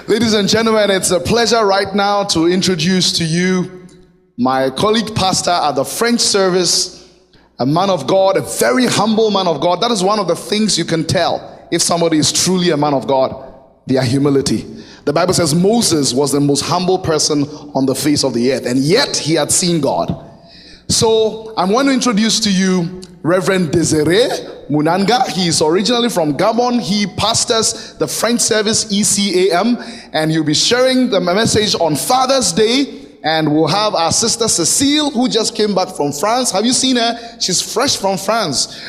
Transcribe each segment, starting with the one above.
Ladies and gentlemen, it's a pleasure right now to introduce to you my colleague pastor at the French service, a man of God, a very humble man of God. That is one of the things you can tell if somebody is truly a man of God, their humility. The Bible says Moses was the most humble person on the face of the earth, and yet he had seen God. So I want to introduce to you Reverend Desiree Munanga. He is originally from Gabon. He pastors the French service ECAM, and he'll be sharing the message on Father's Day. And we'll have our sister Cecile, who just came back from France. Have you seen her? She's fresh from France.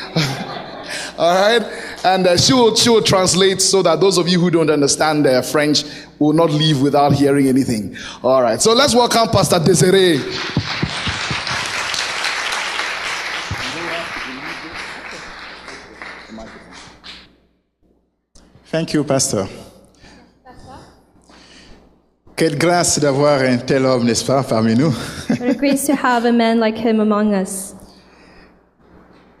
All right, and she will translate so that those of you who don't understand French will not leave without hearing anything. All right, so let's welcome Pastor Desiree. Thank you, Pastor. Quelle grâce d'avoir un tel homme, n'est-ce pas, parmi nous. What a grace to have a man like him among us.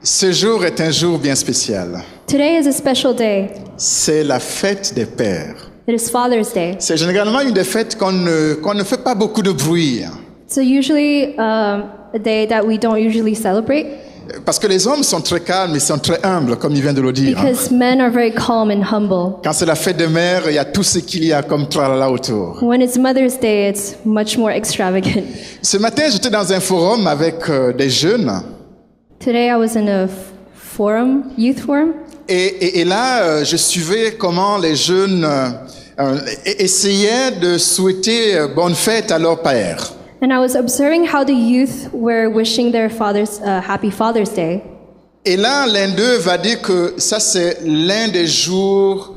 Ce jour est un jour bien spécial. Today is a special day. C'est la fête des pères. It is Father's Day. C'est généralement une des fêtes qu'on ne fait pas beaucoup de bruit. So usually a day that we don't usually celebrate. Parce que les hommes sont très calmes, ils sont très humbles, comme il vient de le dire. Because men are very calm and humble. Quand c'est la fête des mères, il y a tout ce qu'il y a comme tralala autour. When it's Mother's Day, it's much more extravagant. Ce matin, j'étais dans un forum avec des jeunes. Today I was in a forum, youth forum. Et là, je suivais comment les jeunes essayaient de souhaiter bonne fête à leur père. And I was observing how the youth were wishing their fathers happy Father's Day. Et là, l'un d'eux va dire que ça, c'est l'un des jours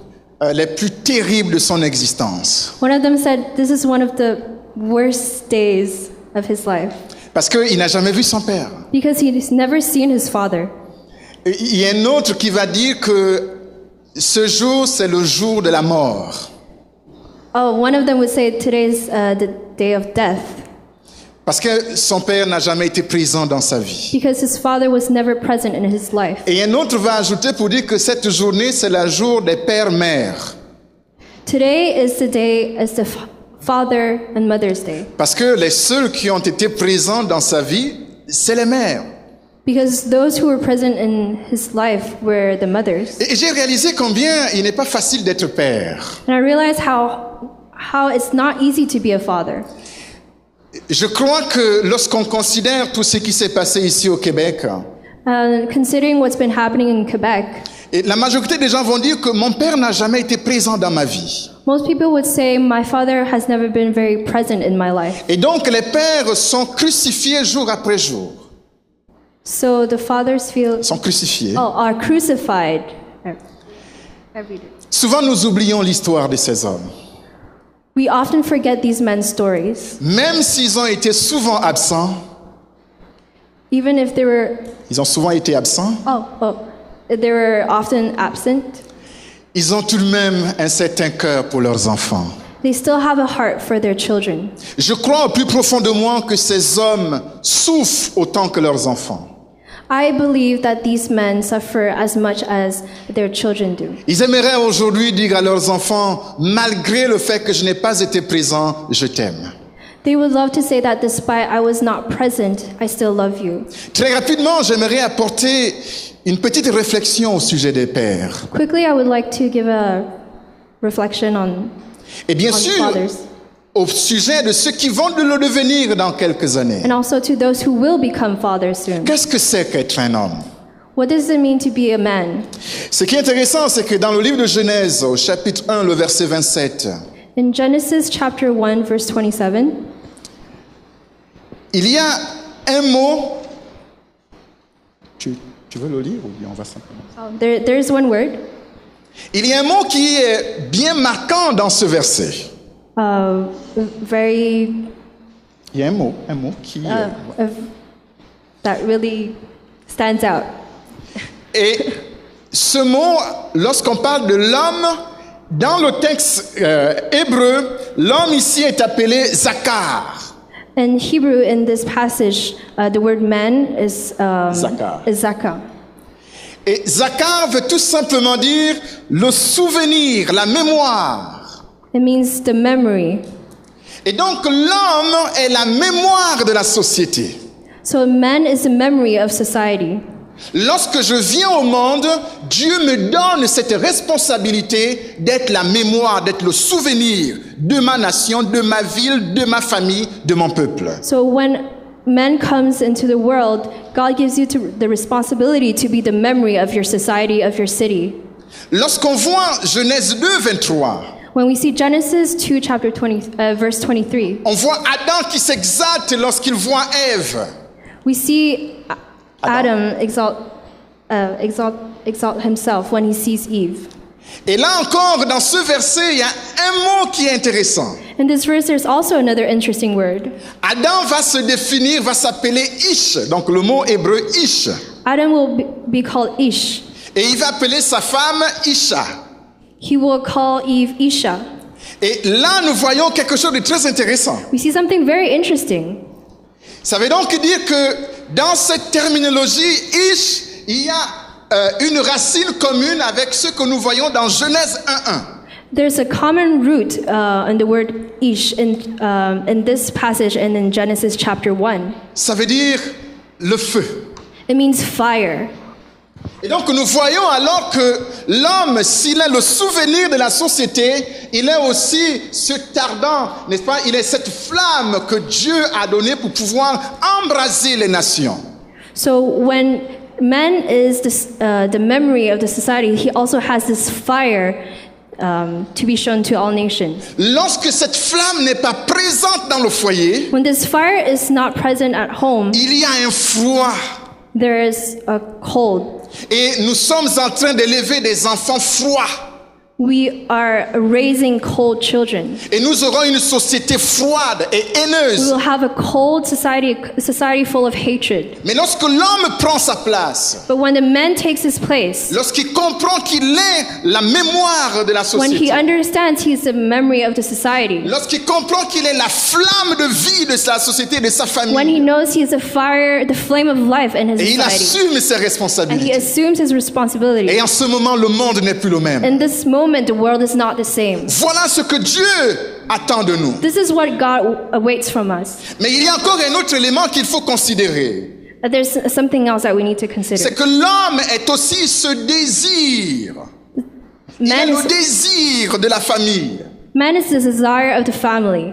les plus terribles de son existence. One of them said, "This is one of the worst days of his life." Parce qu'il n'a jamais vu son père. Because he's never seen his father. Et il y a un autre qui va dire que ce jour, c'est le jour de la mort. Oh, one of them would say today's the day of death. Parce que son père n'a jamais été présent dans sa vie. Because his father was never present in his life. Et un autre va ajouter pour dire que cette journée, c'est le jour des pères-mères. Today is the day as the Father and Mother's Day. Parce que les seuls qui ont été présents dans sa vie, c'est les mères. Because those who were present in his life were the mothers. Et j'ai réalisé combien il n'est pas facile d'être père. And I realized how it's not easy to be a father. Je crois que lorsqu'on considère tout ce qui s'est passé ici au Québec, Considering what's been happening in Quebec, et la majorité des gens vont dire que mon père n'a jamais été présent dans ma vie. most people would say my father has never been very present in my life. Et donc les pères sont crucifiés jour après jour. So the fathers Sont crucifiés. are crucified every day. Souvent nous oublions l'histoire de ces hommes. We often forget these men's stories, Même s'ils ont été souvent absents, even if they were ils ont souvent été absents, they were often absent. ils ont tout de même un certain cœur pour leurs enfants. They still have a heart for their children. Je crois au plus profond de moi que ces hommes souffrent autant que leurs enfants. I believe that these men suffer as much as their children do. Ils aimeraient aujourd'hui dire à leurs enfants, malgré le fait que je n'ai pas été présent, je t'aime. They would love to say that despite I was not present, I still love you. Très rapidement, j'aimerais apporter une petite réflexion au sujet des pères. Quickly, I would like to give a reflection on Et bien on sûr, fathers, au sujet de ceux qui vont le devenir dans quelques années. and also to those who will become fathers soon. Qu'est-ce que c'est qu'être un homme? What does it mean to be a man? Ce qui est intéressant, c'est que dans le livre de Genèse, au chapitre 1, le verset 27, In Genesis chapter 1, verse 27, il y a un mot. Tu veux le lire ou bien on va simplement... there's one word, Il y a un mot qui est bien marquant dans ce verset. very Il y a un mot qui... that really stands out. Et ce mot, lorsqu'on parle de l'homme, dans le texte hébreu, l'homme ici est appelé Zakar. In Hebrew, in this passage, the word man is Zakar. Et Zakar veut tout simplement dire le souvenir, la mémoire. It means the memory. Et donc l'homme est la mémoire de la société. So man is the memory of society. Lorsque je viens au monde, Dieu me donne cette responsabilité d'être la mémoire, d'être le souvenir de ma nation, de ma ville, de ma famille, de mon peuple. So when man comes into the world, God gives you the responsibility to be the memory of your society, of your city. Lorsqu'on voit Genèse 2, 23, When we see Genesis 2, verse 23, on voit Adam qui s'exalte lorsqu'il voit Ève. we see Adam exalt himself when he sees Eve. Et là encore, dans ce verset, il y a un mot qui est intéressant. In this verse, there's also another interesting word. Adam va se définir, va s'appeler Ish, donc le mot hébreu Ish. Adam will be called Ish. Et il va appeler sa femme Isha. He will call Eve Isha. Et là, nous voyons quelque chose de très intéressant. We see something very interesting. Ça veut donc dire que dans cette terminologie Ish, il y a une racine commune avec ce que nous voyons dans Genèse 1.1. There's a common root in the word Ish in this passage and in Genesis chapter 1. Ça veut dire le feu. It means fire. Et donc nous voyons alors que l'homme, s'il est le souvenir de la société, il est aussi ce tardant, n'est-ce pas? Il est cette flamme que Dieu a donnée pour pouvoir embraser les nations. So when man is the memory of the society, he also has this fire to be shown to all nations. Lorsque cette flamme n'est pas présente dans le foyer, When this fire is not present at home, il y a un froid. there is a cold. Et nous sommes en train d'élever des enfants froids. We are raising cold children. Et nous aurons une société froide et We haineuse. will have a cold society, a society full of hatred. Mais lorsque l'homme prend sa place, But when the man takes his place, lorsqu'il comprend qu'il est la mémoire de la when he société, understands he's the memory of the society, lorsqu'il comprend qu'il est la flamme de vie de sa société, de sa when he famille, knows he's the fire, the flame of life in his et il society, assume ses and he responsabilités. assumes his responsibility. Et en ce moment, le monde n'est plus le même. In this moment, the world is not the same. Voilà ce que Dieu attend de nous. This is what God awaits from us. Mais il y a encore un autre élément qu'il faut considérer. There's something else that we need to C'est consider. que l'homme est aussi ce désir. Il est le Man désir de la famille. is the desire of the family.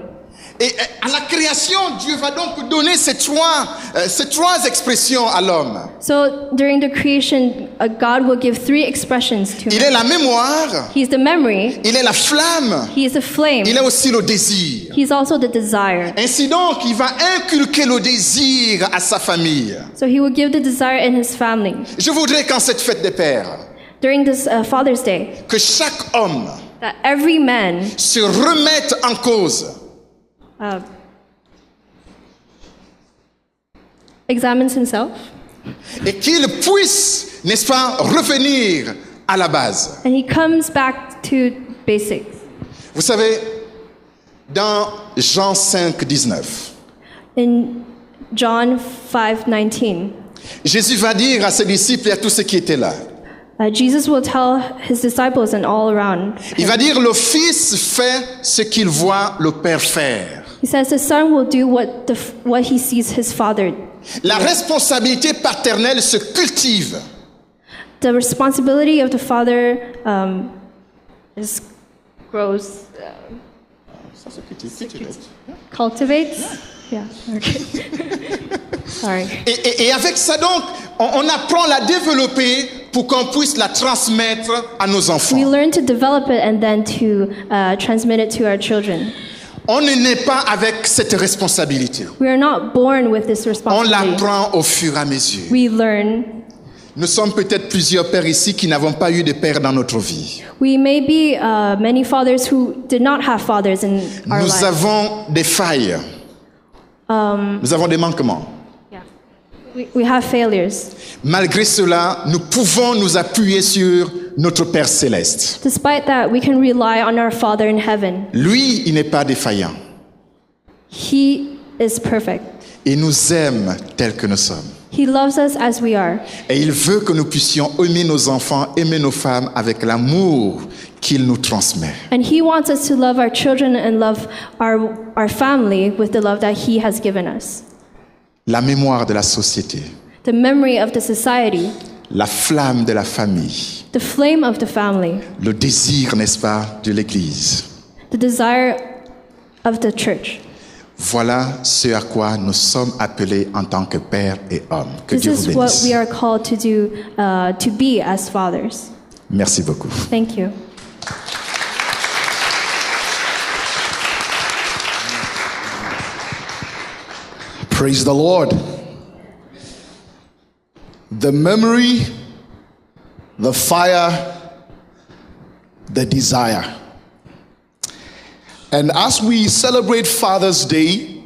Et à la création, Dieu va donc donner ces trois expressions à l'homme. So during the creation, God will give three expressions to Il him. est la mémoire, He's the memory, il est la flamme, he is the flame, il est aussi le désir. he's also the desire. Ainsi donc, il va inculquer le désir à sa famille. So he will give the desire in his family. Je voudrais qu'en cette fête des pères, During this Father's Day, que chaque homme that every man se remette en cause. Examines himself Et qu'il puisse, n'est-ce pas, revenir à la base. and he comes back to basics. Vous savez, dans Jean 5, 19, In John 5:19, Jésus va dire à ses disciples et à tous ceux qui étaient là, Jesus will tell his disciples and all around. il va dire, le Fils fait ce qu'il voit le Père faire. He says the son will do what he sees his father. La responsabilité paternelle se cultive. The responsibility of the father grows, cultivates. Yeah. Okay. Sorry. Et avec ça donc, on apprend à la développer pour qu'on puisse la transmettre à nos enfants. We learn to develop it and then to transmit it to our children. On ne naît pas avec cette responsabilité. We are not born with this On responsibility. l'apprend au fur et à mesure. We learn. Nous sommes peut-être plusieurs pères ici qui n'avons pas eu de père dans notre vie. We may be many fathers who did not have fathers in our Nous lives. avons des failles. Nous avons des manquements. Yeah. We have failures. Malgré cela, nous pouvons nous appuyer sur notre Père céleste. Despite that, we can rely on our Father in heaven. Lui, il n'est pas défaillant. He is perfect. Il nous aime tels que nous sommes. He loves us as we are. Et il veut que nous puissions aimer nos enfants, aimer nos femmes avec l'amour qu'il nous transmet. And He wants us to love our children and love our family with the love that He has given us. La mémoire de la société, The memory of the society, la flamme de la famille, the flame of the family, le désir, n'est-ce pas, de l'Église. the desire of the church. Voilà ce à quoi nous sommes appelés en tant que pères et hommes. Que This Dieu vous is what bénisse. we are called to do, to be as fathers. Merci beaucoup. Thank you. Praise the Lord. The memory, the fire, the desire. And as we celebrate Father's Day,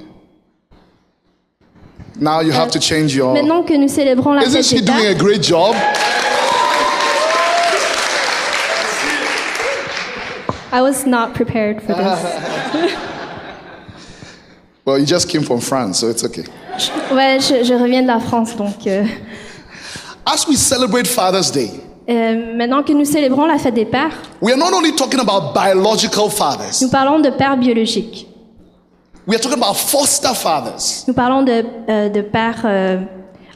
now you have to change your. Maintenant que nous célébrons la Isn't fête she des doing a pères, great job? I was not prepared for this. Well, you just came from France, so it's okay. Ouais, je reviens de la France, donc As we celebrate Father's Day, maintenant que nous célébrons la fête des pères, we are not only talking about biological fathers, nous parlons de pères biologiques. we are talking about foster fathers. Nous parlons de pères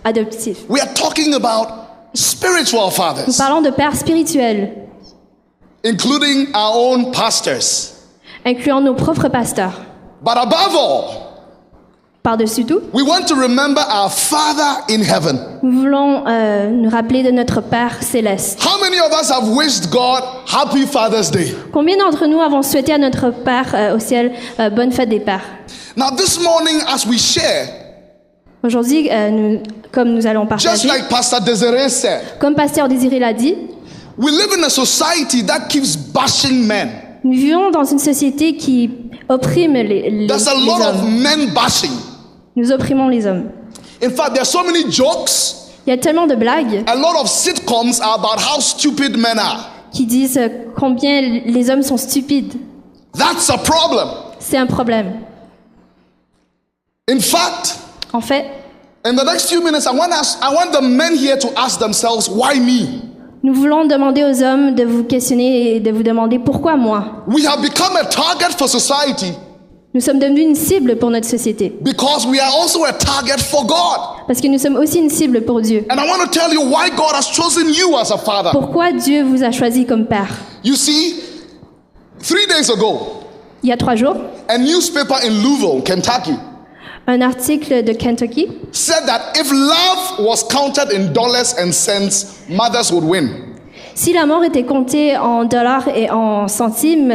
adoptifs. We are talking about spiritual Nous fathers, parlons de pères spirituels, including our own pastors. incluant nos propres pasteurs. But above all, Par-dessus tout, we want to remember our Father in heaven. nous voulons nous rappeler de notre Père céleste. How many of us have wished God Happy Father's Day? Combien d'entre nous avons souhaité à notre Père au ciel bonne fête des pères? Now, this morning, as we share, Aujourd'hui, comme nous allons just partager, like Pastor Desiree said, comme Pasteur Désiré l'a dit, we live in a society that keeps bashing men. nous vivons dans une société qui opprime les There's a lot of hommes. men bashing. Nous opprimons les hommes. In fact, there are so many jokes. Il y a tellement de blagues A lot of sitcoms are about how stupid men are. qui disent combien les hommes sont stupides. That's a problem. C'est un problème. In fact, En fait, in the next few minutes, I want the men here to ask themselves, why me? nous voulons demander aux hommes de vous questionner et de vous demander pourquoi moi. We have become a target for society Nous sommes devenus une cible pour notre société. because we are also a target for God. Parce que nous sommes aussi une cible pour Dieu. And I want to tell you why God has chosen you as a father. Pourquoi Dieu vous a choisi comme père? You see, 3 days ago, Il y a 3 jours, a newspaper in Louisville, Kentucky, un article de Kentucky said that if love was counted in dollars and cents, mothers would win. Si l'amour était compté en dollars et en centimes,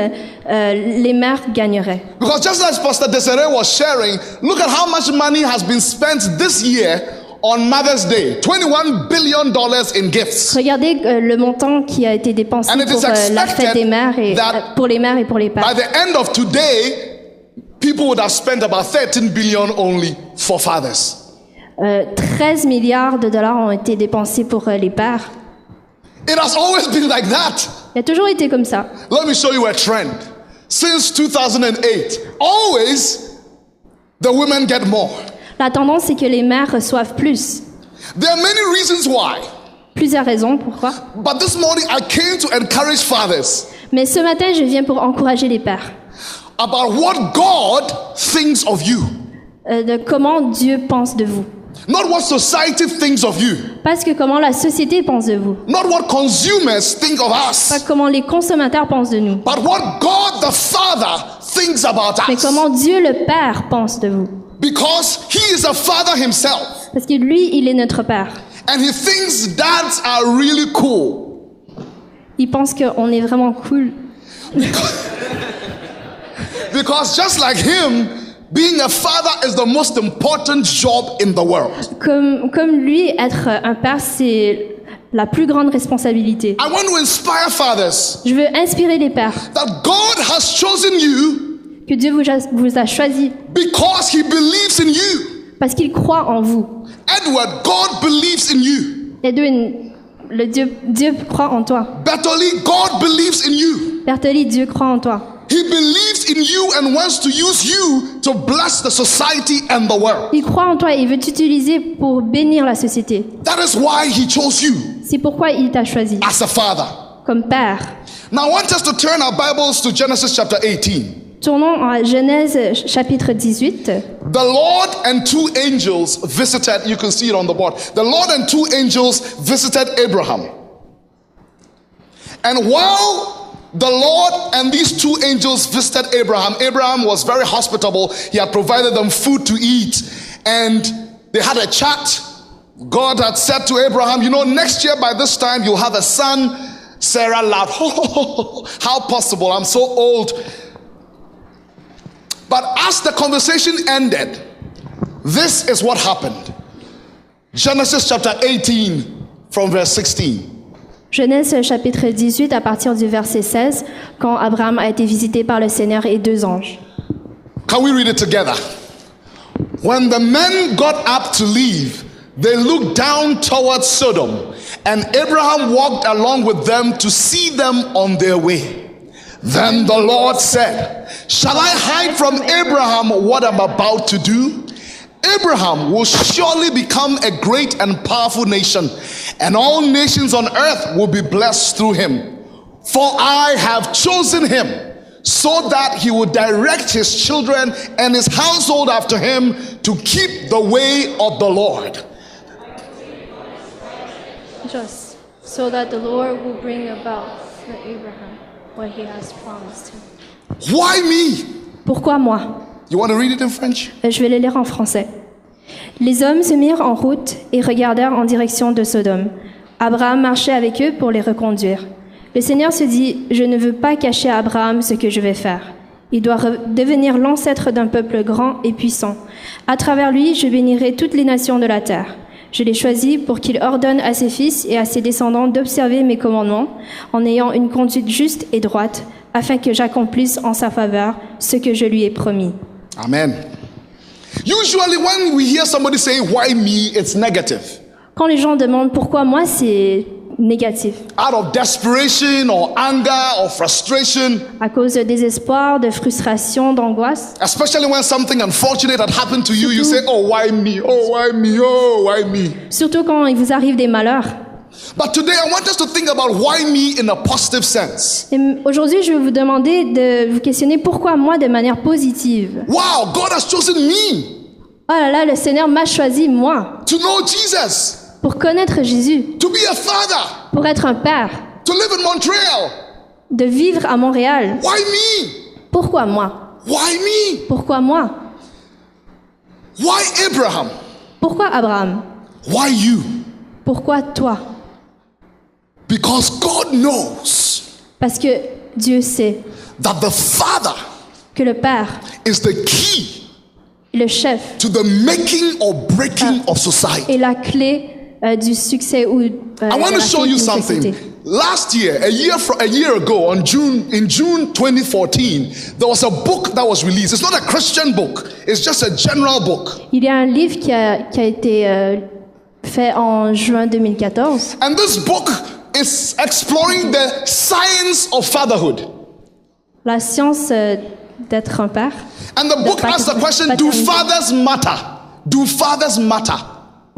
les mères gagneraient. Because just as Pastor Desiree was sharing, look at how much money has been spent this year on Mother's Day. $21 billion in gifts. Regardez le montant qui a été dépensé And it is pour la fête des mères et that pour les mères et pour les By pères. the end of today, people would have spent about 13 billion only for fathers. 13 milliards de dollars ont été dépensés pour les pères. It has always been like that. Il a toujours été comme ça. Let me show you a trend. Since 2008, always the women get more. La tendance, c'est que les mères reçoivent plus. There are many reasons why. Plusieurs raisons pourquoi. But this morning I came to encourage fathers Mais ce matin, je viens pour encourager les pères. about what God thinks of you. De comment Dieu pense de vous. Not what society thinks of you. Parce que comment la société pense de vous. Not what consumers think of Pas us. comment les consommateurs pensent de nous. But what God the Father thinks about Mais us. comment Dieu le Père pense de vous. Because He is a father Himself. Parce que lui, il est notre Père. And He thinks dads are really cool. Il pense qu'on est vraiment cool. Because just like Him, being a father is the most important job in the world. Comme lui, être un père, c'est la plus grande responsabilité. I want to inspire fathers Je veux inspirer les pères that God has chosen you que Dieu vous a choisi because He believes in you. parce qu'il croit en vous. Edward, God believes in you. Edwin, Dieu croit en toi. Bertoli, God believes in you. Bertoli, Dieu croit en toi. He believes in you and wants to use you to bless the society and the world. Il croit en toi et il veut t'utiliser pour bénir la société. That is why He chose you C'est pourquoi il t'a choisi as a father. comme père. Now I want us to turn our Bibles to Genesis chapter 18. Tournons à Genèse chapitre 18. The Lord and two angels visited, you can see it on the board. The Lord and two angels visited Abraham. And while the Lord and these two angels visited Abraham, Abraham was very hospitable. He had provided them food to eat. And they had a chat. God had said to Abraham, you know, next year by this time you'll have a son. Sarah laughed. How possible? I'm so old. But as the conversation ended, this is what happened. Genesis chapter 18 from verse 16. Genèse chapitre 18 à partir du verset 16, quand Abraham a été visité par le Seigneur et deux anges. Can we read it together? When the men got up to leave, they looked down towards Sodom, and Abraham walked along with them to see them on their way. Then the Lord said, shall I hide from Abraham what I'm about to do? Abraham will surely become a great and powerful nation, and all nations on earth will be blessed through him. For I have chosen him, so that he will direct his children and his household after him to keep the way of the Lord. Just so that the Lord will bring about for Abraham what he has promised him. Why me? Pourquoi moi? You want to read it in French? Je vais le lire en français. Les hommes se mirent en route et regardèrent en direction de Sodome. Abraham marchait avec eux pour les reconduire. Le Seigneur se dit, je ne veux pas cacher à Abraham ce que je vais faire. Il doit devenir l'ancêtre d'un peuple grand et puissant. À travers lui, je bénirai toutes les nations de la terre. Je l'ai choisi pour qu'il ordonne à ses fils et à ses descendants d'observer mes commandements en ayant une conduite juste et droite, afin que j'accomplisse en sa faveur ce que je lui ai promis. Amen. Usually when we hear somebody say, why me, it's negative. Quand les gens demandent pourquoi moi, c'est négatif. Out of desperation or anger or frustration. À cause de désespoir, de frustration, d'angoisse. Especially when something unfortunate had happened to you, you say, oh, why me? Oh, why me? Oh, why me? Surtout quand il vous arrive des malheurs. But today I want us to think about why me in a positive sense. Et aujourd'hui, je vais vous demander de vous questionner pourquoi moi de manière positive. Wow, God has chosen me. Oh là là, le Seigneur m'a choisi moi to know Jesus, pour connaître Jésus, to be a father, pour être un père, to live in Montreal. de vivre à Montréal. Why me? Pourquoi moi? Why me? Pourquoi moi? Why Abraham? Pourquoi Abraham? Why you? Pourquoi toi? Because God knows Parce que Dieu sait that the father que le père is the key est le chef to the making or breaking of society. et la clé du succès ou I want de to la show you d'une something. société. Last year, a year ago, in June 2014, there was a book that was released. It's not a Christian book. It's just a general book. Il y a un livre qui a été fait en juin 2014. And this book is exploring the science of fatherhood. La science d'être un père. And the book asks the question, do fathers matter? Do fathers matter?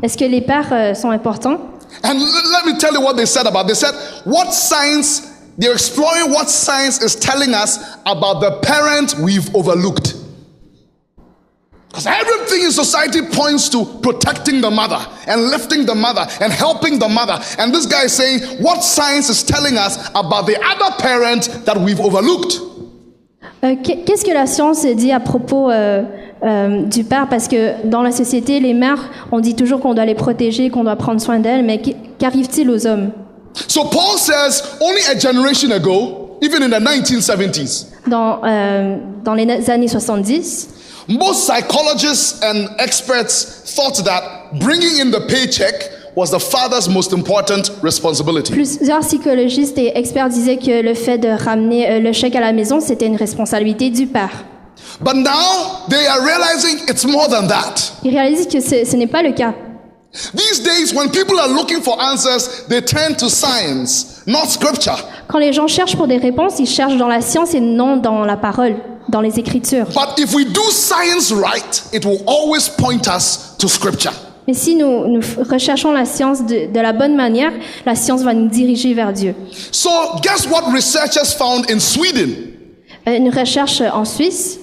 Est-ce que les pères sont importants? And let me tell you what they said about it. They said, what science, they're exploring what science is telling us about the parent we've overlooked. Because everything in society points to protecting the mother and lifting the mother and helping the mother. And this guy is saying, what science is telling us about the other parent that we've overlooked? Qu'est-ce que la science dit à propos du père? Parce que dans la société, les mères, on dit toujours qu'on doit les protéger, qu'on doit prendre soin d'elles, mais qu'arrive-t-il aux hommes? So Paul says, only a generation ago, even in the 1970s, Dans les années 70, most psychologists and experts thought that bringing in the paycheck was the father's most important responsibility. plusieurs psychologistes et experts disaient que le fait de ramener le chèque à la maison, c'était une responsabilité du père. But now they are realizing it's more than that. Ils réalisent que ce n'est pas le cas. These days, when people are looking for answers, they turn to science, not scripture. Quand les gens cherchent pour des réponses, ils cherchent dans la science et non dans la parole, dans les Écritures. But if we do science right, it will always point us to scripture. Mais si nous recherchons la science de la bonne manière, la science va nous diriger vers Dieu. So, guess what researchers found in Sweden? Une recherche en Suisse,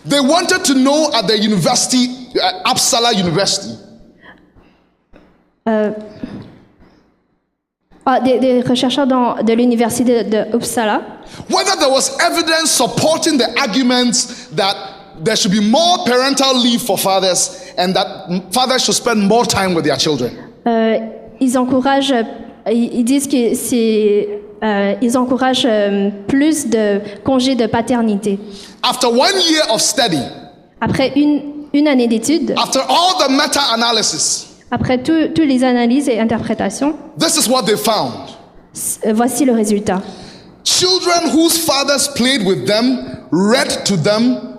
They wanted to know at the university, Uppsala University, des chercheurs de l'université de Uppsala, whether there was evidence supporting the arguments that there should be more parental leave for fathers and that fathers should spend more time with their children. ils encouragent plus de congés de paternité. After 1 year of study, Après une année d'études, after all the meta-analysis, après toutes les analyses et interprétations, this is what they found. Voici le résultat. Children whose fathers played with them, read to them,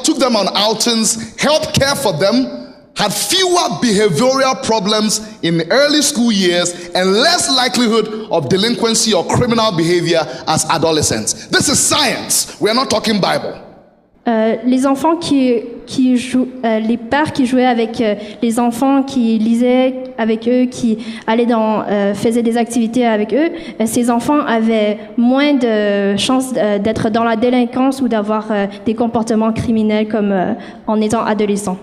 took them on outings, helped care for them, had fewer behavioral problems in the early school years and less likelihood of delinquency or criminal behavior as adolescents. This is science. We are not talking Bible. Les enfants qui jouent, les pères qui jouaient avec les enfants, qui lisaient avec eux, qui faisaient des activités avec eux, ces enfants avaient moins de chances d'être dans la délinquance ou d'avoir des comportements criminels comme en étant adolescents.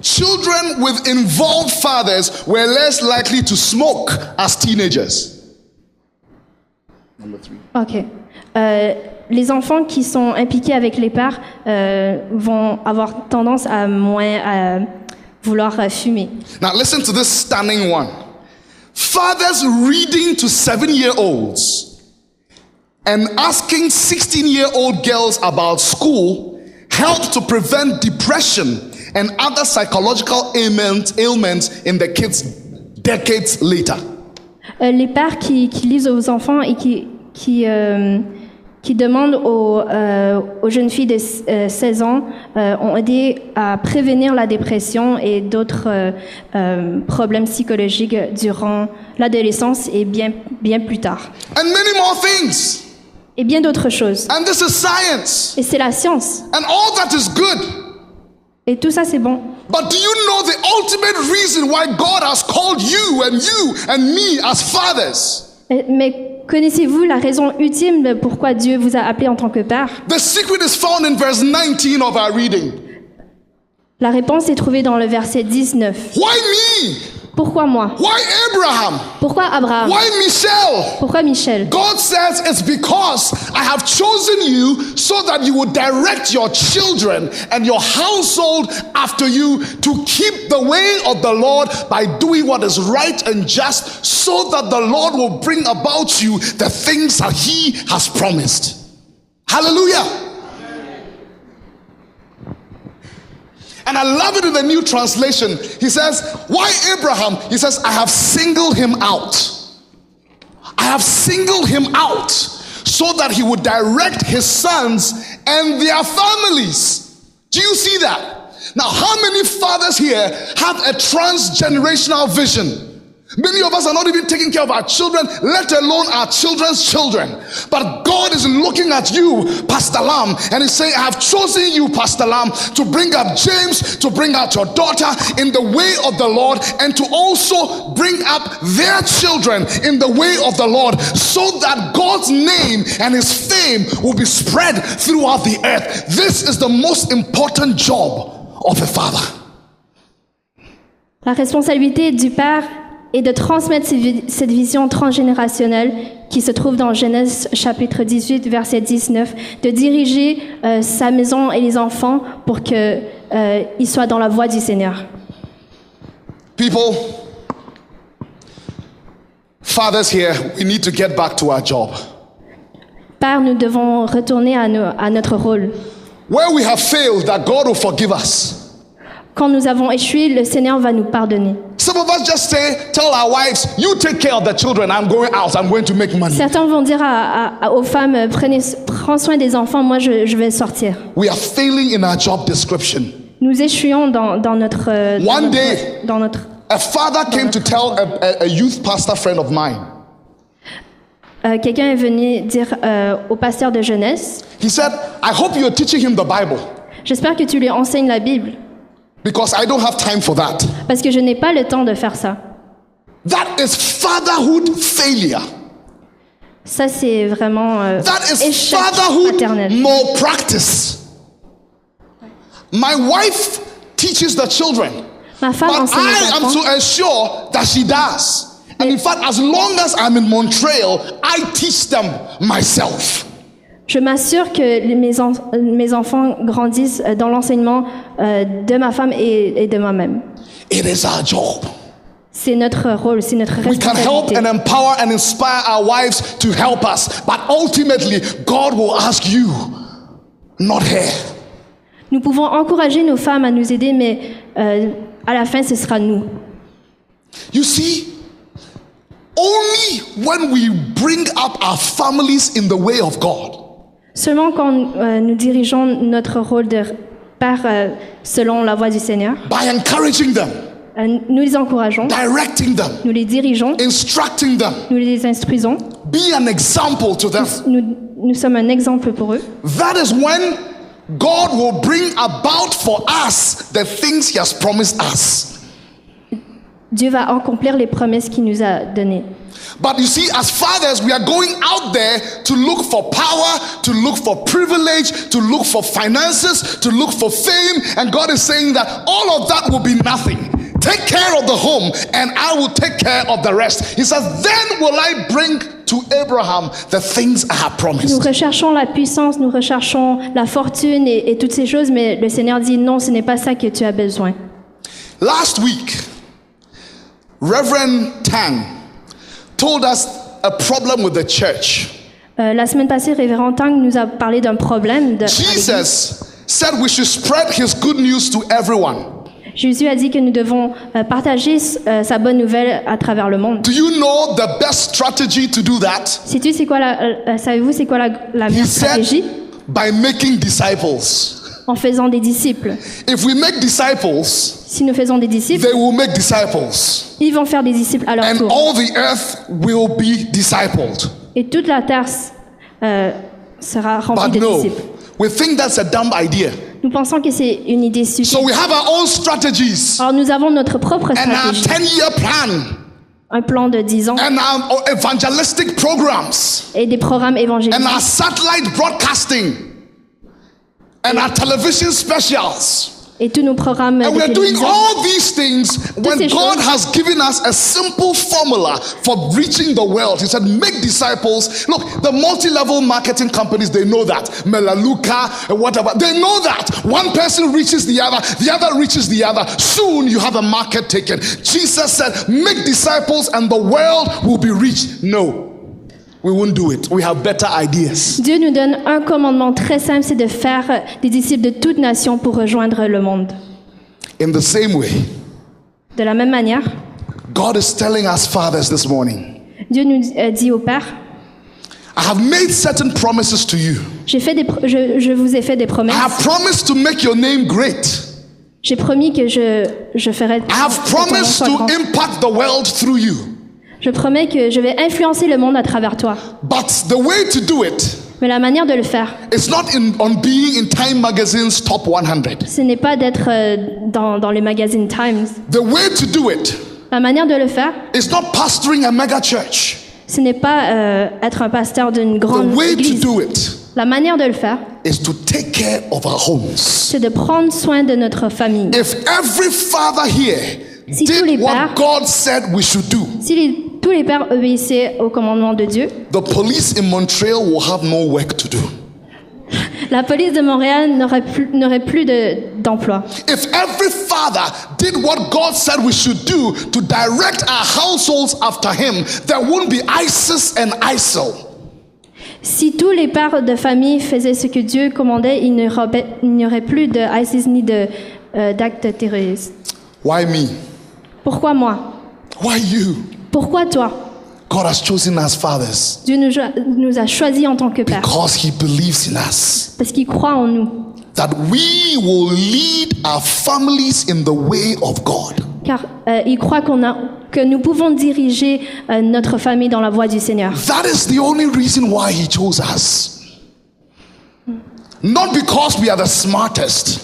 Children with involved fathers were less likely to smoke as teenagers. Number 3. Ok. Les enfants qui sont impliqués avec les pères vont avoir tendance à moins vouloir fumer. Now listen to this stunning one. Fathers reading to 7-year-olds and asking 16-year-old girls about school helped to prevent depression and other psychological ailments in the kids decades later. Les pères qui lisent aux enfants et qui demandent aux jeunes filles de 16 ans ont aidé à prévenir la dépression et d'autres problèmes psychologiques durant l'adolescence et bien plus tard. And many more things. Et bien d'autres choses. And this is science. Et c'est la science. And all that is good. Et tout ça, c'est bon. But do you know the ultimate reason why God has called you and me as fathers? Mais connaissez-vous la raison ultime de pourquoi Dieu vous a appelé en tant que père? The secret is found in verse 19 of our reading. La réponse est trouvée dans le verset 19. Why me? Pourquoi moi? Why Abraham? Pourquoi Abraham? Why Michelle? Pourquoi Michel? God says it's because I have chosen you so that you will direct your children and your household after you to keep the way of the Lord by doing what is right and just, so that the Lord will bring about you the things that He has promised. Hallelujah. And I love it in the New Translation. He says, why Abraham? He says, I have singled him out. I have singled him out so that he would direct his sons and their families. Do you see that? Now, how many fathers here have a transgenerational vision? Many of us are not even taking care of our children, let alone our children's children. But God is looking at you, Pastor Lam, and He's saying, I have chosen you, Pastor Lam, to bring up James, to bring out your daughter in the way of the Lord, and to also bring up their children in the way of the Lord, so that God's name and His fame will be spread throughout the earth. This is the most important job of a father. La responsabilité du père et de transmettre cette vision transgénérationnelle qui se trouve dans Genèse chapitre 18, verset 19, de diriger sa maison et les enfants pour qu'ils soient dans la voie du Seigneur. People, fathers here, we need to get back to our job. Père, nous devons retourner à notre rôle. Where we have failed, that God will forgive us. Quand nous avons échoué, le Seigneur va nous pardonner. Some of us just tell our wives, you take care of the children, I'm going out, I'm going to make money. Certains vont dire aux femmes, prends soin des enfants, moi je vais sortir. We are failing in our job description. Nous échouons dans notre... One day, dans notre a father came to tell a youth pastor friend of mine. Quelqu'un est venu dire au pasteur de jeunesse, He said, I hope you're teaching him the Bible. j'espère que tu lui enseignes la Bible. because I don't have time for that. parce que je n'ai pas le temps de faire ça. That is fatherhood failure. Ça, c'est vraiment That is échec fatherhood paternel. malpractice. My wife teaches the children, Ma femme but enseigne I les am enfants. to ensure that she does. And in fact, as long as I'm in Montreal, I teach them myself. Je m'assure que mes enfants grandissent dans l'enseignement de ma femme et de moi-même. It is our job. C'est notre rôle, c'est notre We can help responsabilité. and empower and inspire our wives to help us, but ultimately, God will ask you, not her. Nous pouvons encourager nos femmes à nous aider, mais à la fin, ce sera nous. You see, only when we bring up our families in the way of God, Seulement quand nous dirigeons notre rôle de père selon la voie du Seigneur, by encouraging them, nous les encourageons, directing them, nous les dirigeons, instructing them, nous les instruisons, be an example to them, nous sommes un exemple pour eux. that is when God will bring about for us the things He has promised us. Dieu va accomplir les promesses qu'il nous a données. But you see, as fathers, we are going out there to look for power, to look for privilege, to look for finances, to look for fame. And God is saying that all of that will be nothing. Take care of the home, and I will take care of the rest. He says, then will I bring to Abraham the things I have Nous promised. recherchons la puissance, nous recherchons la fortune et toutes ces choses, mais le Seigneur dit non, ce n'est pas ça que tu as besoin. Last week, Reverend Tang told us a problem with the church. La semaine passée, Révérend Tang nous a parlé d'un problème. Jesus said we should spread his good news to everyone. Jésus a dit que nous devons partager sa bonne nouvelle à travers le monde. Do you know the best strategy to do that? Savez-vous c'est quoi la He meilleure said, stratégie? by making disciples. En faisant des disciples. If we make disciples, Si nous faisons des disciples, they will make disciples. ils vont faire des disciples à leur And tour. all the earth will be discipled. Et toute la terre sera remplie But de no, disciples. we think that's a dumb idea. Nous pensons que c'est une idée stupide. So we have our own strategies Alors nous avons notre propre and our stratégie, 10-year plan un plan de 10 ans and our evangelistic programs et des programmes évangéliques and our satellite broadcasting and our television specials. et tous nos programmes And de we're doing télévision. all these things when ces God choses. has given us a simple formula for reaching the world. He said, make disciples. Look, the multi-level marketing companies, they know that. Melaleuca, whatever. They know that. One person reaches the other reaches the other. Soon you have a market taken. Jesus said, make disciples and the world will be reached. No, we won't do it. We have better ideas. Dieu nous donne un commandement très simple, c'est de faire des disciples de toute nation pour rejoindre le monde. In the same way, De la même manière, God is telling us fathers this morning, Dieu nous dit au Père, I have made certain promises to you. je vous ai fait des I promesses. have promised to make your name great. J'ai promis que je ferai I have que ton nom promised soit to grand. impact the world through you. Je promets que je vais influencer le monde à travers toi. But the way to do it Mais la manière de le faire, is not on being in Time Magazine's top 100. ce n'est pas d'être dans les magazines Times. The way to do it La manière de le faire, is not pastoring a mega church. ce n'est pas être un pasteur d'une The grande way to église. do it La manière de le faire, is to take care of our homes. c'est de prendre soin de notre famille. If every father here Si tous les did what pères- God said we should do, Si tous les pères obéissaient au commandement de Dieu, the police in Montreal will have no work to do. la police de Montréal n'aurait plus d'emploi. If every father did what God said we should do to direct our households after him, there wouldn't be ISIS and ISIL. Si tous les pères de famille faisaient ce que Dieu commandait, il n'y aurait plus de ISIS ni d'actes terroristes. Why me? Pourquoi moi? Why you? Pourquoi toi? God has chosen us fathers Dieu nous a choisis en tant que pères because he believes in us. parce qu'il croit en nous. That we will lead our families in the way of God. Car il croit que nous pouvons diriger notre famille dans la voie du Seigneur. That is the only reason why he chose us. Not because we are the smartest.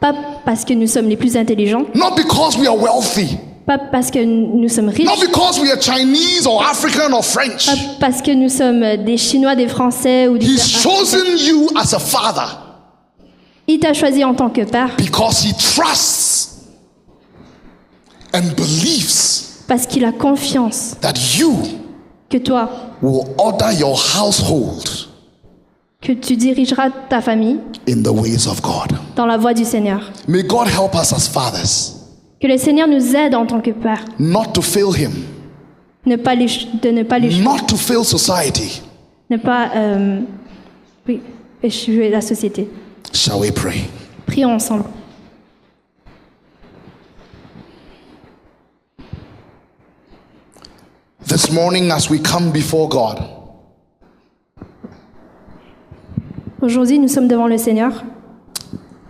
Pas parce que nous sommes les plus intelligents, not because we are wealthy, pas parce que nous sommes riches, not because we are Chinese or African or French. pas parce que nous sommes des Chinois, des Français ou des He's chosen you as a father Il t'a choisi en tant que père because he trusts and believes parce qu'il a confiance that you que toi, will order your household que tu dirigeras ta famille in the ways of God. dans la voie du Seigneur. May God help us as fathers Que le Seigneur nous aide en tant que père, not to fail him, de ne pas l'échouer, not to fail society. ne pas échouer la société. Shall we pray? Prions ensemble. This morning, as we come before God, Aujourd'hui, nous sommes devant le Seigneur.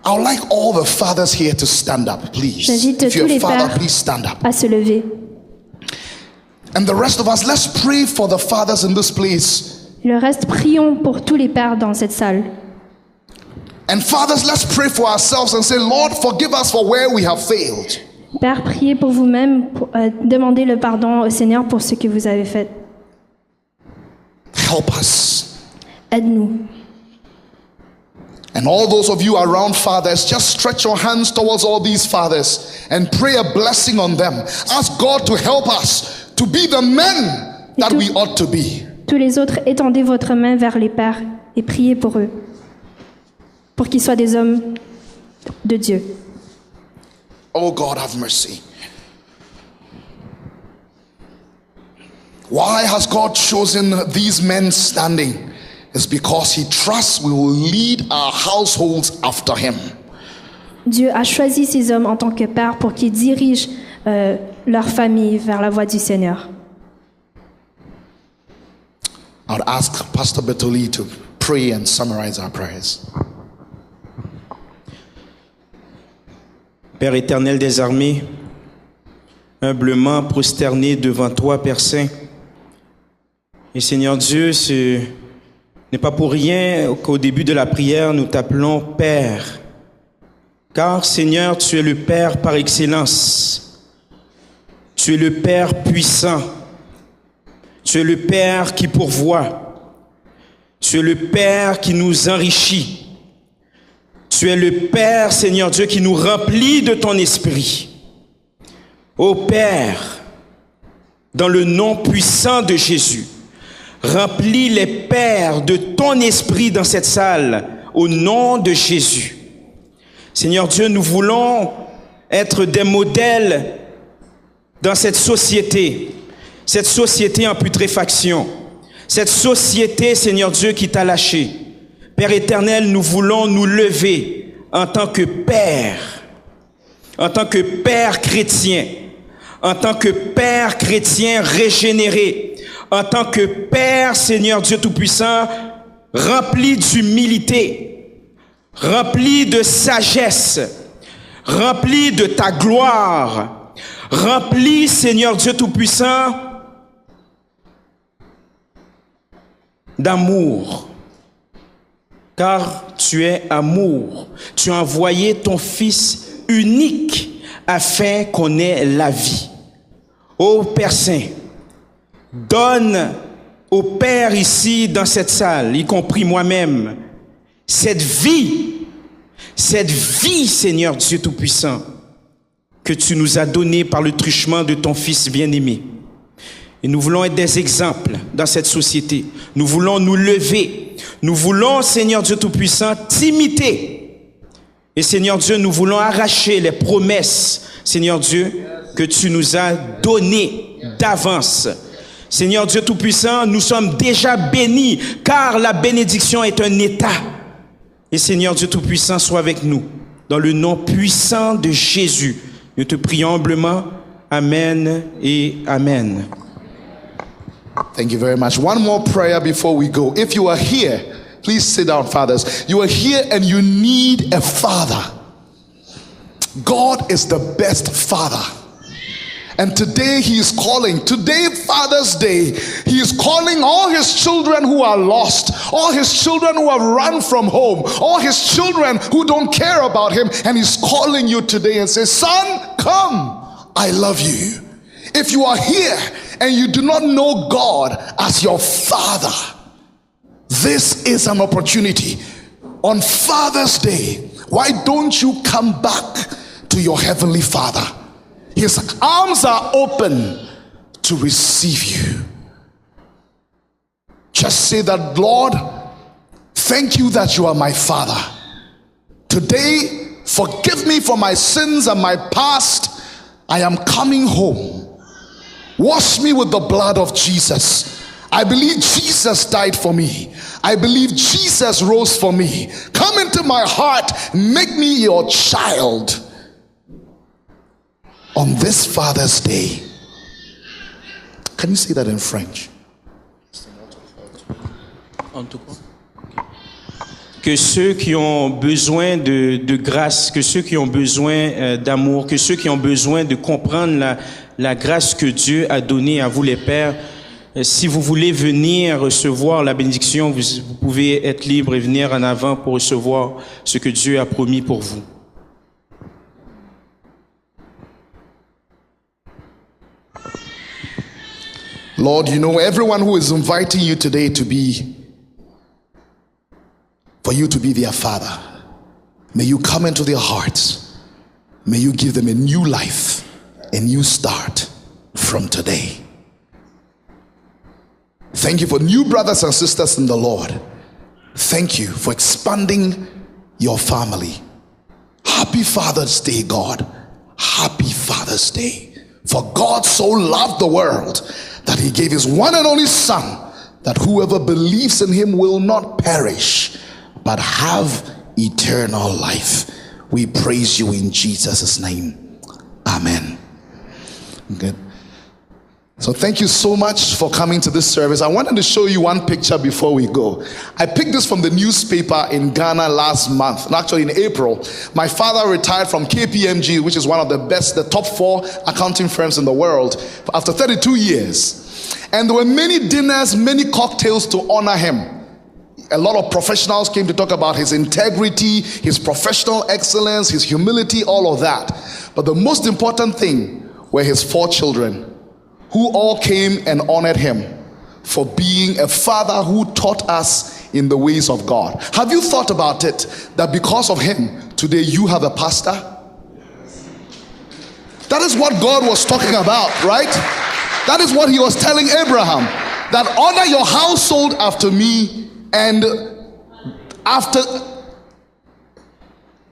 I would like all the fathers here to stand up, please. J'invite If tous you're a les father, pères please stand up. à se lever. And the rest of us, let's pray for the fathers in this place. Le reste, prions pour tous les pères dans cette salle. And fathers, let's pray for ourselves and say, Lord, forgive us for where we have failed. Père, priez pour vous-même, demandez le pardon au Seigneur pour ce que vous avez fait. Help us. Aide-nous. And all those of you around fathers, just stretch your hands towards all these fathers and pray a blessing on them. Ask God to help us to be the men that we ought to be. Tous les autres, étendez votre main vers les pères et priez pour eux, pour qu'ils soient des hommes de Dieu. Oh God, have mercy. Why has God chosen these men standing? It's because he trusts we will lead our households after him. Dieu a choisi ces hommes en tant que pères pour qu'ils dirigent leur famille vers la voie du Seigneur. I would ask Pastor Betoli to pray and summarize our prayers. Père éternel des armées, humblement prosterné devant toi, Père Saint. Et Seigneur Dieu, ce n'est pas pour rien qu'au début de la prière, nous t'appelons Père. Car Seigneur, tu es le Père par excellence. Tu es le Père puissant. Tu es le Père qui pourvoit. Tu es le Père qui nous enrichit. Tu es le Père, Seigneur Dieu, qui nous remplit de ton esprit. Ô Père, dans le nom puissant de Jésus, remplis les pères de ton esprit dans cette salle, au nom de Jésus. Seigneur Dieu, nous voulons être des modèles dans cette société en putréfaction, cette société, Seigneur Dieu, qui t'a lâché. Père éternel, nous voulons nous lever en tant que Père chrétien, en tant que Père chrétien régénéré, en tant que Père, Seigneur Dieu Tout-Puissant, rempli d'humilité, rempli de sagesse, rempli de ta gloire, rempli, Seigneur Dieu Tout-Puissant, d'amour. Car tu es amour. Tu as envoyé ton Fils unique afin qu'on ait la vie. Ô Père Saint, donne au Père ici dans cette salle, y compris moi-même, cette vie, Seigneur Dieu Tout-Puissant, que tu nous as donnée par le truchement de ton Fils bien-aimé. Et nous voulons être des exemples dans cette société. Nous voulons nous lever. Nous voulons, Seigneur Dieu Tout-Puissant, t'imiter. Et Seigneur Dieu, nous voulons arracher les promesses, Seigneur Dieu, que tu nous as données d'avance. Seigneur Dieu Tout-Puissant, nous sommes déjà bénis, car la bénédiction est un état. Et Seigneur Dieu Tout-Puissant, sois avec nous. Dans le nom puissant de Jésus, nous te prions humblement. Amen et Amen. Thank you very much. One more prayer before we go. If you are here, please sit down, fathers. You are here and you need a father. God is the best father. And today he is calling, today Father's Day, he is calling all his children who are lost, all his children who have run from home, all his children who don't care about him, and he's calling you today and says, son, come, I love you. If you are here and you do not know God as your Father, this is an opportunity. On Father's Day, why don't you come back to your Heavenly Father? His arms are open to receive you. Just say that, Lord, thank you that you are my Father. Today, forgive me for my sins and my past. I am coming home. Wash me with the blood of Jesus. I believe Jesus died for me. I believe Jesus rose for me. Come into my heart. Make me your child. On this Father's Day. Can you say that in French? Que ceux qui ont besoin de grâce, que ceux qui ont besoin d'amour, que ceux qui ont besoin de comprendre la grâce que Dieu a donnée à vous les pères, si vous voulez venir recevoir la bénédiction, vous pouvez être libre et venir en avant pour recevoir ce que Dieu a promis pour vous. Lord, you know everyone who is inviting you today for you to be their Father. May you come into their hearts. May you give them a new life, a new start from today. Thank you for new brothers and sisters in the Lord. Thank you for expanding your family. Happy Father's Day, God. Happy Father's Day. For God so loved the world that he gave his one and only Son, that whoever believes in him will not perish, but have eternal life. We praise you in Jesus' name. Amen. Good. So thank you so much for coming to this service. I wanted to show you one picture before we go. I picked this from the newspaper in Ghana last month, and actually in April. My father retired from KPMG, which is one of the top 4 accounting firms in the world, after 32 years. And there were many dinners, many cocktails to honor him. A lot of professionals came to talk about his integrity, his professional excellence, his humility, all of that. But the most important thing were his 4 children, who all came and honored him for being a father who taught us in the ways of God. Have you thought about it, that because of him, today you have a pastor? That is what God was talking about, right? That is what he was telling Abraham, that honor your household after me, and after.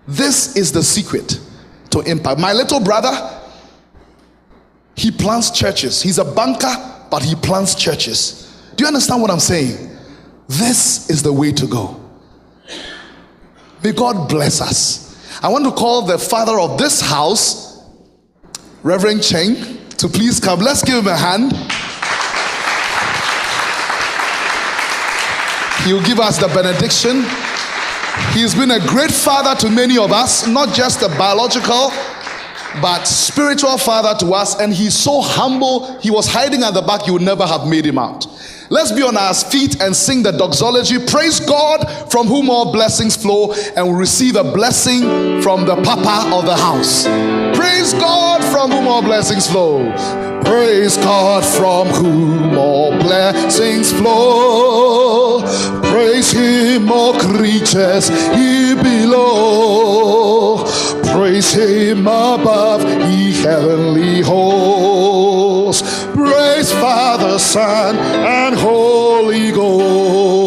This is the secret to impact. My little brother, he plants churches. He's a banker, but he plants churches. Do you understand what I'm saying? This is the way to go. May God bless us. I want to call the father of this house, Reverend Cheng, to please come. Let's give him a hand. He'll give us the benediction. He's been a great father to many of us, not just a biological, but spiritual father to us. And he's so humble. He was hiding at the back. You would never have made him out. Let's be on our feet and sing the doxology. Praise God, from whom all blessings flow, and we'll receive a blessing from the Papa of the house. Praise God, from whom all blessings flow. Praise God, from whom all blessings flow. Praise him, all creatures here below. Praise him above, ye heavenly hosts. Praise Father, Son, and Holy Ghost.